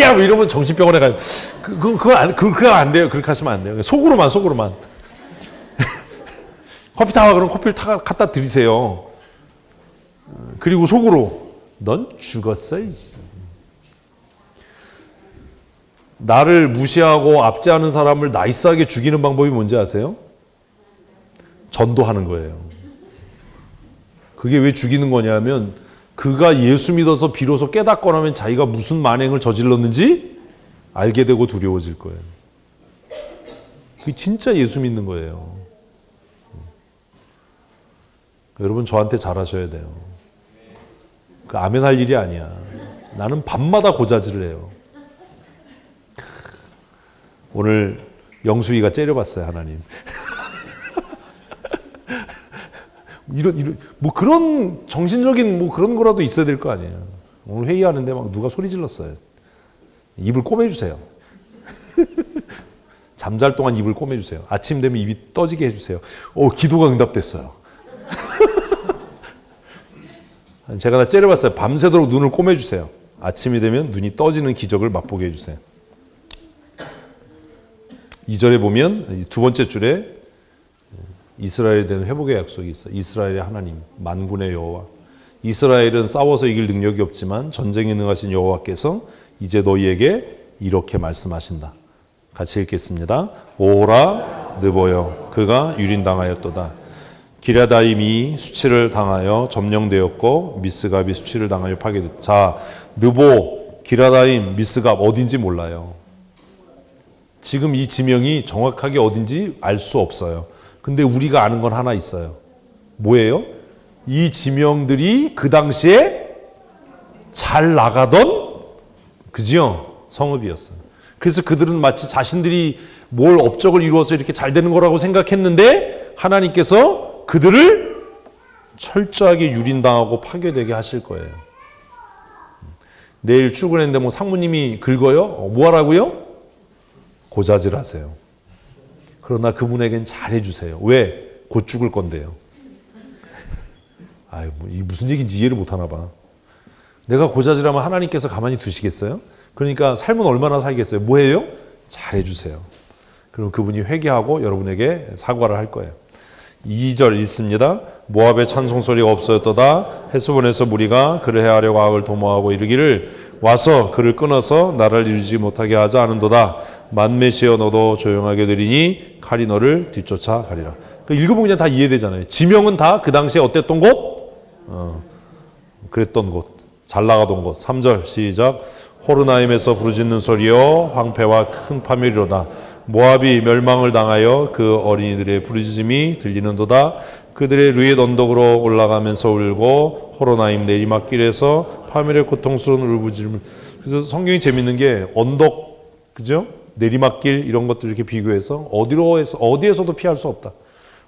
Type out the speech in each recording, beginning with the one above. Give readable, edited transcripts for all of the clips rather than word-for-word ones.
아니야 뭐 이러면 정신병원에 가요. 그거 안 돼요. 그렇게 하시면 안 돼요. 속으로만. 커피 타와 그러면 커피를 갖다 드리세요. 그리고 속으로 넌 죽었어. 나를 무시하고 압제하는 사람을 나이스하게 죽이는 방법이 뭔지 아세요? 전도하는 거예요. 그게 왜 죽이는 거냐면 그가 예수 믿어서 비로소 깨닫고 나면 자기가 무슨 만행을 저질렀는지 알게 되고 두려워질 거예요. 그게 진짜 예수 믿는 거예요. 여러분 저한테 잘하셔야 돼요. 그 아멘 할 일이 아니야. 나는 밤마다 고자질을 해요. 오늘 영수이가 째려봤어요, 하나님. 뭐 그런 정신적인 뭐 그런 거라도 있어야 될 거 아니에요. 오늘 회의하는데 막 누가 소리 질렀어요. 입을 꼬매주세요. 잠잘 동안 입을 꼬매주세요. 아침 되면 입이 떠지게 해주세요. 기도가 응답됐어요. 제가 다 째려봤어요. 밤새도록 눈을 꼬매주세요. 아침이 되면 눈이 떠지는 기적을 맛보게 해주세요. 2절에 보면 두 번째 줄에 이스라엘에 대한 회복의 약속이 있어요. 이스라엘의 하나님, 만군의 여호와. 이스라엘은 싸워서 이길 능력이 없지만 전쟁에 능하신 여호와께서 이제 너희에게 이렇게 말씀하신다. 같이 읽겠습니다. 오호라 느보여 그가 유린당하였도다. 기랴다임이 수치를 당하여 점령되었고 미스갑이 수치를 당하여 파괴됐다. 자, 느보, 기랴다임, 미스갑 어딘지 몰라요. 지금 이 지명이 정확하게 어딘지 알 수 없어요. 근데 우리가 아는 건 하나 있어요. 뭐예요? 이 지명들이 그 당시에 잘 나가던 그지요? 성읍이었어요. 그래서 그들은 마치 자신들이 뭘 업적을 이루어서 이렇게 잘 되는 거라고 생각했는데 하나님께서 그들을 철저하게 유린당하고 파괴되게 하실 거예요. 내일 출근했는데 뭐 상무님이 긁어요? 뭐 하라고요? 고자질 하세요. 그러나 그분에겐 잘해주세요. 왜? 곧 죽을 건데요. 아유, 뭐 이게 무슨 얘기인지 이해를 못하나 봐. 내가 고자질하면 하나님께서 가만히 두시겠어요? 그러니까 삶은 얼마나 살겠어요? 뭐예요? 잘해주세요. 그럼 그분이 회개하고 여러분에게 사과를 할 거예요. 2절 읽습니다. 모압의 찬송소리가 없어졌도다. 헤스본에서 무리가 그를 해하려고 악을 도모하고 이르기를 와서 그를 끊어서 나를 이루지 못하게 하자 하는도다. 만메시여 너도 조용하게 되리니 칼이 너를 뒤쫓아 가리라. 읽어보면 그냥 다 이해되잖아요. 지명은 다 그 당시에 어땠던 곳? 그랬던 곳. 잘 나가던 곳. 3절 시작. 호르나임에서 부르짖는 소리여 황폐와 큰 파멸이로다. 모압이 멸망을 당하여 그 어린이들의 부르짖음이 들리는도다. 그들의 루엣 언덕으로 올라가면서 울고 호로나임 내리막길에서 파멸의 고통스러운 울부짖음을. 그래서 성경이 재밌는 게 언덕, 그죠? 내리막길 이런 것들 이렇게 비교해서 어디에서도 피할 수 없다.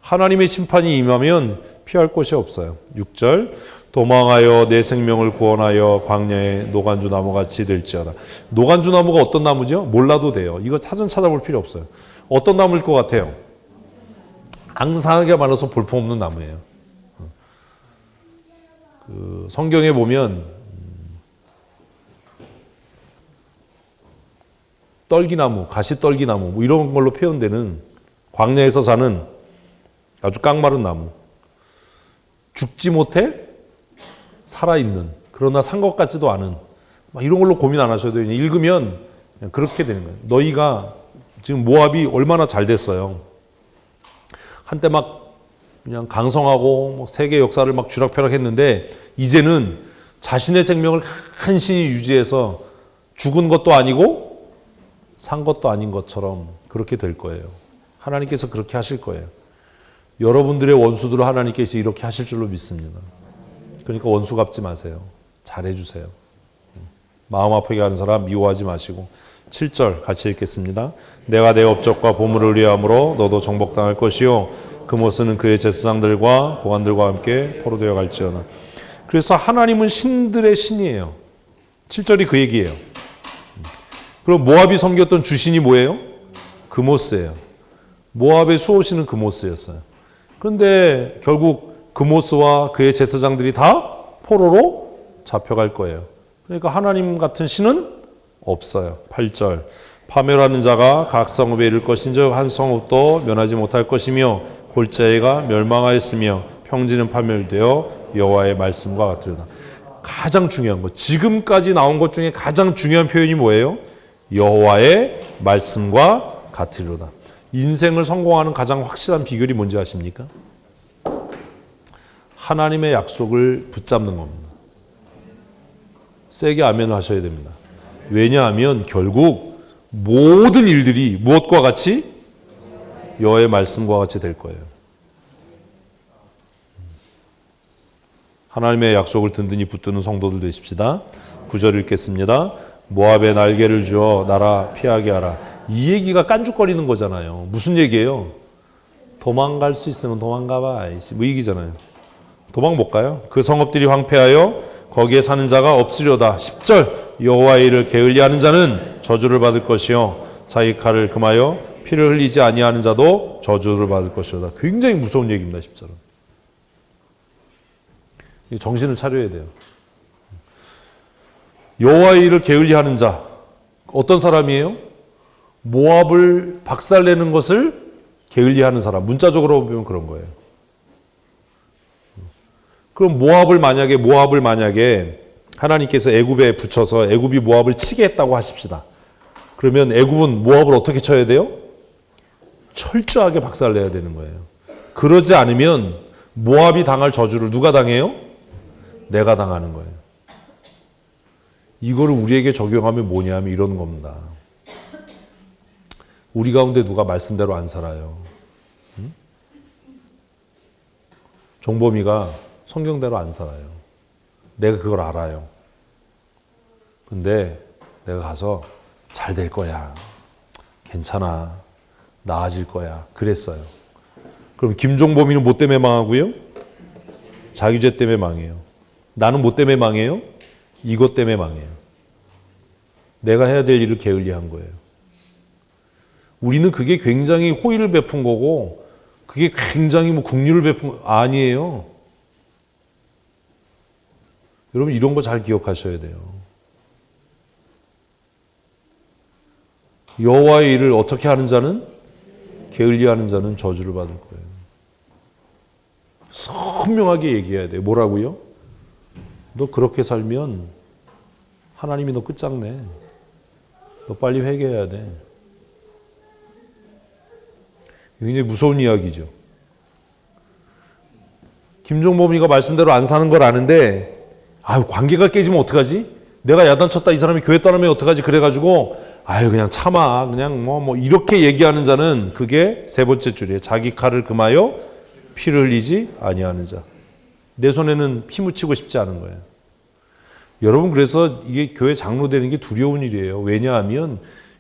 하나님의 심판이 임하면 피할 곳이 없어요. 6절 도망하여 내 생명을 구원하여 광야의 노간주 나무같이 될지어다. 노간주 나무가 어떤 나무죠? 몰라도 돼요. 이거 사전 찾아볼 필요 없어요. 어떤 나무일 것 같아요? 앙상하게 말라서 볼품없는 나무예요. 그 성경에 보면 떨기나무, 가시떨기나무 뭐 이런 걸로 표현되는 광야에서 사는 아주 깡마른 나무. 죽지 못해 살아있는, 그러나 산 것 같지도 않은 막 이런 걸로 고민 안 하셔도 돼요. 읽으면 그냥 그렇게 되는 거예요. 너희가 지금 모압이 얼마나 잘 됐어요. 한때 막 그냥 강성하고 뭐 세계 역사를 막 쥐락펴락했는데 이제는 자신의 생명을 간신히 유지해서 죽은 것도 아니고 산 것도 아닌 것처럼 그렇게 될 거예요. 하나님께서 그렇게 하실 거예요. 여러분들의 원수들을 하나님께서 이렇게 하실 줄로 믿습니다. 그러니까 원수 갚지 마세요. 잘해주세요. 마음 아프게 하는 사람 미워하지 마시고. 7절 같이 읽겠습니다. 내가 내 업적과 보물을 의뢰함으로 너도 정복당할 것이요 그못은 그의 제사장들과 고관들과 함께 포로되어 갈지어다. 그래서 하나님은 신들의 신이에요. 7절이 그 얘기예요. 그럼 모압이 섬겼던 주신이 뭐예요? 그모스예요. 모압의 수호신은 그모스였어요. 그런데 결국 그모스와 그의 제사장들이 다 포로로 잡혀갈 거예요. 그러니까 하나님 같은 신은 없어요. 8절. 파멸하는 자가 각 성읍에 이를 것인즉 한 성읍도 면하지 못할 것이며 골짜기가 멸망하였으며 평지는 파멸되어 여호와의 말씀과 같으리로다. 가장 중요한 것, 지금까지 나온 것 중에 가장 중요한 표현이 뭐예요? 여호와의 말씀과 같으리로다. 인생을 성공하는 가장 확실한 비결이 뭔지 아십니까? 하나님의 약속을 붙잡는 겁니다. 세게 아멘을 하셔야 됩니다. 왜냐하면 결국 모든 일들이 무엇과 같이? 여호와의 말씀과 같이 될 거예요. 하나님의 약속을 든든히 붙드는 성도들 되십시다. 9절 읽겠습니다. 모압의 날개를 주어 나라 피하게 하라. 이 얘기가 깐죽거리는 거잖아요. 무슨 얘기예요? 도망갈 수 있으면 도망가봐. 뭐 얘기잖아요. 도망 못 가요. 그 성읍들이 황폐하여 거기에 사는 자가 없으려다. 10절 여호와의 일을 게을리하는 자는 저주를 받을 것이요 자기 칼을 금하여 피를 흘리지 아니하는 자도 저주를 받을 것이로다. 굉장히 무서운 얘기입니다. 10절은. 정신을 차려야 돼요. 여호와의 일을 게을리하는 자, 어떤 사람이에요? 모압을 박살내는 것을 게을리하는 사람. 문자적으로 보면 그런 거예요. 그럼 모압을 만약에 하나님께서 애굽에 붙여서 애굽이 모압을 치게 했다고 하십시다. 그러면 애굽은 모압을 어떻게 쳐야 돼요? 철저하게 박살내야 되는 거예요. 그러지 않으면 모압이 당할 저주를 누가 당해요? 내가 당하는 거예요. 이거를 우리에게 적용하면 뭐냐면 이런 겁니다. 우리 가운데 누가 말씀대로 안 살아요. 응? 종범이가 성경대로 안 살아요. 내가 그걸 알아요. 근데 내가 가서 잘 될 거야. 괜찮아. 나아질 거야. 그랬어요. 그럼 김종범이는 뭐 때문에 망하고요? 자기 죄 때문에 망해요. 나는 뭐 때문에 망해요? 이것 때문에 망해요. 내가 해야 될 일을 게을리한 거예요. 우리는 그게 굉장히 호의를 베푼 거고 그게 굉장히 뭐 긍휼을 베푼 거 아니에요. 여러분 이런 거 잘 기억하셔야 돼요. 여호와의 일을 어떻게 하는 자는 게을리하는 자는 저주를 받을 거예요. 선명하게 얘기해야 돼요. 뭐라고요? 너 그렇게 살면 하나님이 너 끝장내. 너 빨리 회개해야 돼. 굉장히 무서운 이야기죠. 김종범이가 말씀대로 안 사는 걸 아는데 관계가 깨지면 어떡하지? 내가 야단쳤다 이 사람이 교회 떠나면 어떡하지? 그래가지고 그냥 참아. 그냥 뭐 이렇게 얘기하는 자는 그게 세 번째 줄이에요. 자기 칼을 금하여 피를 흘리지 아니하는 자. 내 손에는 피 묻히고 싶지 않은 거예요. 여러분 그래서 이게 교회 장로 되는 게 두려운 일이에요. 왜냐하면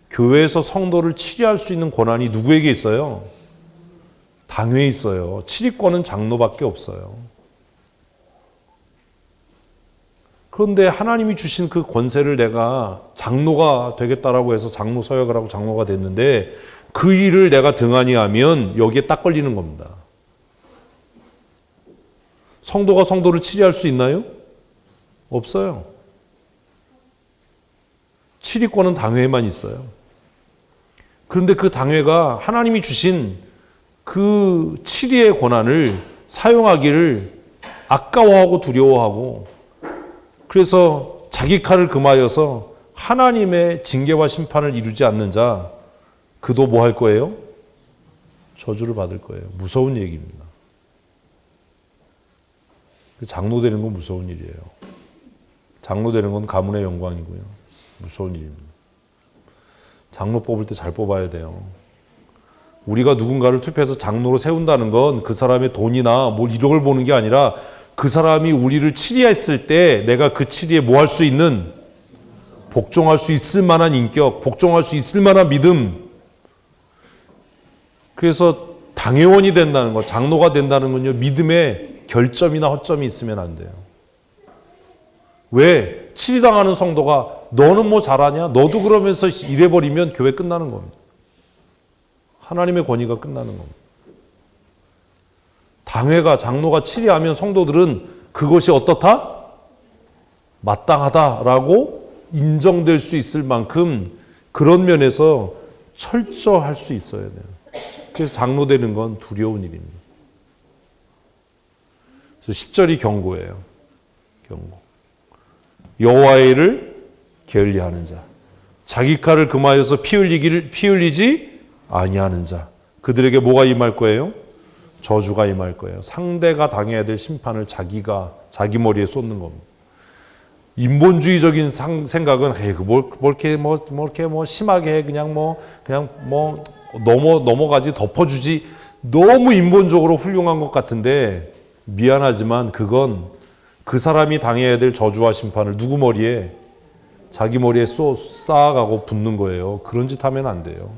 교회에서 성도를 치리할 수 있는 권한이 누구에게 있어요? 당회에 있어요. 치리권은 장로밖에 없어요. 그런데 하나님이 주신 그 권세를 내가 장로가 되겠다라고 해서 장로 서역을 하고 장로가 됐는데 그 일을 내가 등한히 하면 여기에 딱 걸리는 겁니다. 성도가 성도를 치리할 수 있나요? 없어요. 치리권은 당회에만 있어요. 그런데 그 당회가 하나님이 주신 그 치리의 권한을 사용하기를 아까워하고 두려워하고 그래서 자기 칼을 금하여서 하나님의 징계와 심판을 이루지 않는 자 그도 뭐 할 거예요? 저주를 받을 거예요. 무서운 얘기입니다. 장로 되는 건 무서운 일이에요. 장로 되는 건 가문의 영광이고요. 무서운 일입니다. 장로 뽑을 때 잘 뽑아야 돼요. 우리가 누군가를 투표해서 장로로 세운다는 건 그 사람의 돈이나 뭘 이런 걸 보는 게 아니라 그 사람이 우리를 치리했을 때 내가 그 치리에 뭐 할 수 있는 복종할 수 있을 만한 인격, 복종할 수 있을 만한 믿음. 그래서 당회원이 된다는 것, 장로가 된다는 건요, 믿음의 결점이나 허점이 있으면 안 돼요. 왜? 치리당하는 성도가 너는 뭐 잘하냐? 너도 그러면서 이래버리면 교회 끝나는 겁니다. 하나님의 권위가 끝나는 겁니다. 당회가 장로가 치리하면 성도들은 그것이 어떻다? 마땅하다라고 인정될 수 있을 만큼 그런 면에서 철저할 수 있어야 돼요. 그래서 장로 되는 건 두려운 일입니다. 그래서 10절이 경고예요. 경고. 여호와의 일을 게을리하는 자, 자기 칼을 금하여서 피 흘리지 아니하는 자, 그들에게 뭐가 임할 거예요? 저주가 임할 거예요. 상대가 당해야 될 심판을 자기 머리에 쏟는 겁니다. 인본주의적인 생각은 뭘 이렇게 심하게 해 그냥 넘어가지 덮어주지, 너무 인본적으로 훌륭한 것 같은데 미안하지만 그건 그 사람이 당해야 될 저주와 심판을 누구 머리에? 자기 머리에 쌓아가고 붙는 거예요. 그런 짓 하면 안 돼요.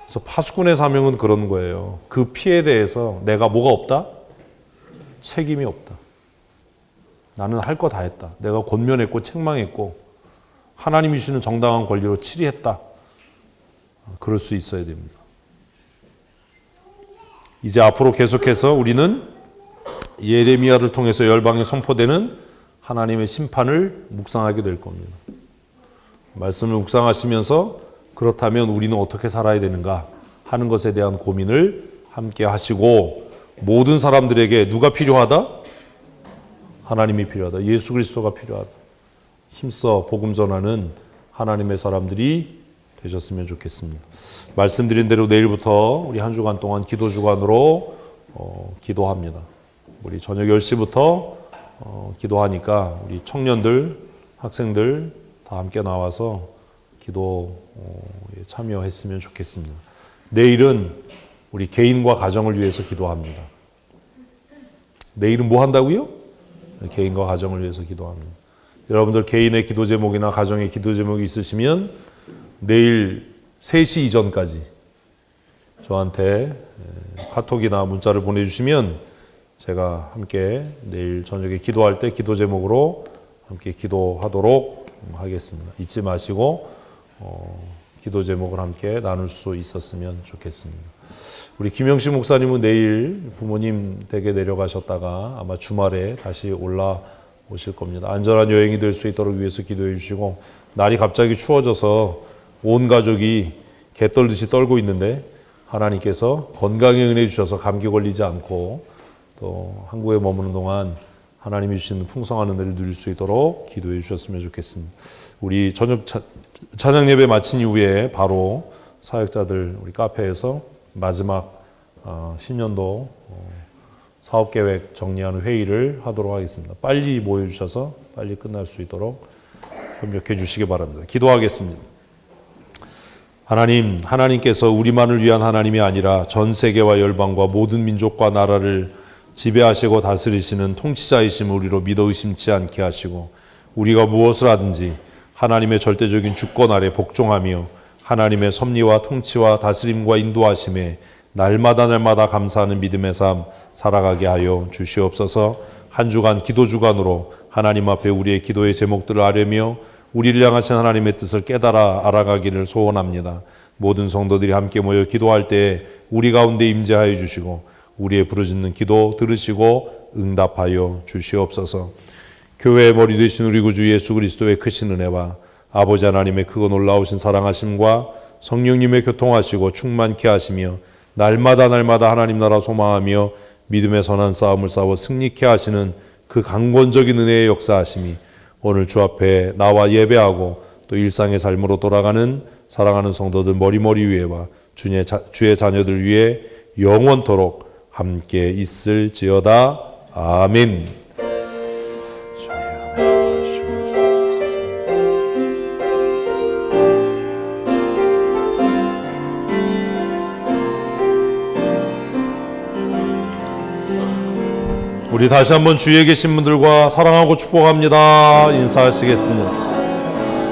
그래서 파수꾼의 사명은 그런 거예요. 그 피해에 대해서 내가 뭐가 없다? 책임이 없다. 나는 할 거 다 했다. 내가 권면했고 책망했고 하나님이 주시는 정당한 권리로 치리했다. 그럴 수 있어야 됩니다. 이제 앞으로 계속해서 우리는 예레미야를 통해서 열방에 선포되는 하나님의 심판을 묵상하게 될 겁니다. 말씀을 묵상하시면서 그렇다면 우리는 어떻게 살아야 되는가 하는 것에 대한 고민을 함께 하시고, 모든 사람들에게 누가 필요하다? 하나님이 필요하다. 예수 그리스도가 필요하다. 힘써 복음 전하는 하나님의 사람들이 되셨으면 좋겠습니다. 말씀드린 대로 내일부터 우리 한 주간 동안 기도 주간으로 기도합니다. 우리 저녁 10시부터 기도하니까 우리 청년들, 학생들 다 함께 나와서 기도에 참여했으면 좋겠습니다. 내일은 우리 개인과 가정을 위해서 기도합니다. 내일은 뭐 한다고요? 개인과 가정을 위해서 기도합니다. 여러분들 개인의 기도 제목이나 가정의 기도 제목이 있으시면 내일 3시 이전까지 저한테 카톡이나 문자를 보내주시면 제가 함께 내일 저녁에 기도할 때 기도 제목으로 함께 기도하도록 하겠습니다. 잊지 마시고 기도 제목을 함께 나눌 수 있었으면 좋겠습니다. 우리 김영식 목사님은 내일 부모님 댁에 내려가셨다가 아마 주말에 다시 올라오실 겁니다. 안전한 여행이 될 수 있도록 위해서 기도해 주시고, 날이 갑자기 추워져서 온 가족이 개 떨듯이 떨고 있는데 하나님께서 건강에 은혜 주셔서 감기 걸리지 않고 또 한국에 머무는 동안 하나님이 주시는 풍성한 은혜를 누릴 수 있도록 기도해 주셨으면 좋겠습니다. 우리 저녁 찬양 예배 마친 이후에 바로 사역자들 우리 카페에서 마지막 신년도 사업계획 정리하는 회의를 하도록 하겠습니다. 빨리 모여주셔서 빨리 끝날 수 있도록 협력해 주시기 바랍니다. 기도하겠습니다. 하나님께서 우리만을 위한 하나님이 아니라 전 세계와 열방과 모든 민족과 나라를 지배하시고 다스리시는 통치자이심을 우리로 믿어 의심치 않게 하시고, 우리가 무엇을 하든지 하나님의 절대적인 주권 아래 복종하며 하나님의 섭리와 통치와 다스림과 인도하심에 날마다 감사하는 믿음의 삶 살아가게 하여 주시옵소서. 한 주간 기도 주간으로 하나님 앞에 우리의 기도의 제목들을 아뢰며 우리를 향하신 하나님의 뜻을 깨달아 알아가기를 소원합니다. 모든 성도들이 함께 모여 기도할 때 우리 가운데 임재하여 주시고 우리의 부르짖는 기도 들으시고 응답하여 주시옵소서. 교회의 머리 되신 우리 구주 예수 그리스도의 크신 은혜와 아버지 하나님의 크고 놀라우신 사랑하심과 성령님의 교통하시고 충만케 하시며 날마다 하나님 나라 소망하며 믿음의 선한 싸움을 싸워 승리케 하시는 그 강권적인 은혜의 역사하심이 오늘 주 앞에 나와 예배하고 또 일상의 삶으로 돌아가는 사랑하는 성도들 머리 위에와 주의 자녀들 위에 영원토록 함께 있을지어다. 아멘. 우리 다시 한번 주위에 계신 분들과 사랑하고 축복합니다. 인사하시겠습니다.